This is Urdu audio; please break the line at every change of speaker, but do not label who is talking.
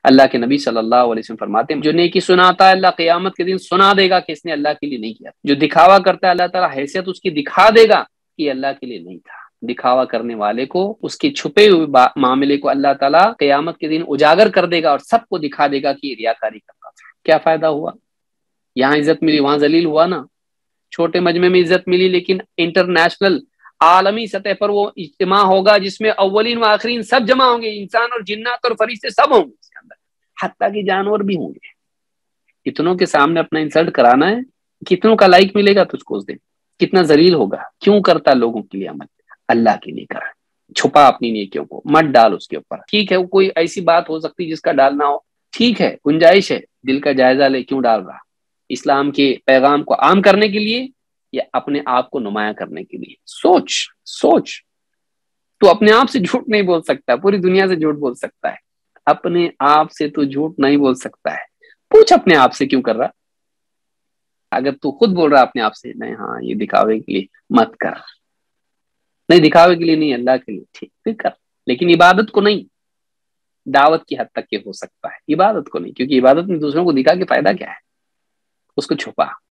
اللہ کے نبی صلی اللہ علیہ وسلم فرماتے ہیں جو نیکی سناتا ہے اللہ قیامت کے دن سنا دے گا کہ اس نے اللہ کے لیے نہیں کیا، جو دکھاوا کرتا ہے اللہ تعالیٰ حیثیت اس کی دکھا دے گا کہ اللہ کے لیے نہیں تھا۔ دکھاوا کرنے والے کو، اس کے چھپے ہوئے معاملے کو اللہ تعالیٰ قیامت کے دن اجاگر کر دے گا اور سب کو دکھا دے گا کہ یہ ریاکاری کرتا تھا۔ کیا فائدہ ہوا؟ یہاں عزت ملی، وہاں ذلیل ہوا نا۔ چھوٹے مجمع میں عزت ملی، لیکن انٹرنیشنل عالمی سطح پر وہ اجتماع ہوگا جس میں اولین و آخرین سب جمع ہوں گے، انسان اور جنات اور فرشتے سب ہوں گے اس کے اندر، حتیٰ کہ جانور بھی ہوں گے۔ اتنوں کے سامنے اپنا انسلٹ کرانا ہے، کتنوں کا لائک ملے گا تجھ کو اس دن؟ کتنا ذلیل ہوگا؟ کیوں کرتا لوگوں کے لیے عمل؟ اللہ کے لیے کرا۔ چھپا اپنی نیکیوں کو، مت ڈال اس کے اوپر۔ ٹھیک ہے کوئی ایسی بات ہو سکتی جس کا ڈالنا ہو، ٹھیک ہے گنجائش ہے، دل کا جائزہ لے کیوں ڈال رہا؟ اسلام کے پیغام کو عام کرنے کے لیے یا اپنے آپ کو نمایاں کرنے کے لیے؟ سوچ۔ تو اپنے آپ سے جھوٹ نہیں بول سکتا، پوری دنیا سے جھوٹ بول سکتا ہے، اپنے آپ سے تو جھوٹ نہیں بول سکتا ہے۔ پوچھ اپنے آپ سے کیوں کر رہا؟ اگر تو خود بول رہا اپنے آپ سے نہیں ہاں یہ دکھاوے کے لیے، مت کر۔ نہیں دکھاوے کے لیے نہیں، اللہ کے لیے، ٹھیک پھر کر، لیکن عبادت کو نہیں۔ دعوت کی حد تک یہ ہو سکتا ہے، عبادت کو نہیں، کیونکہ عبادت میں دوسروں کو دکھا کے فائدہ کیا ہے؟ اس کو چھپا۔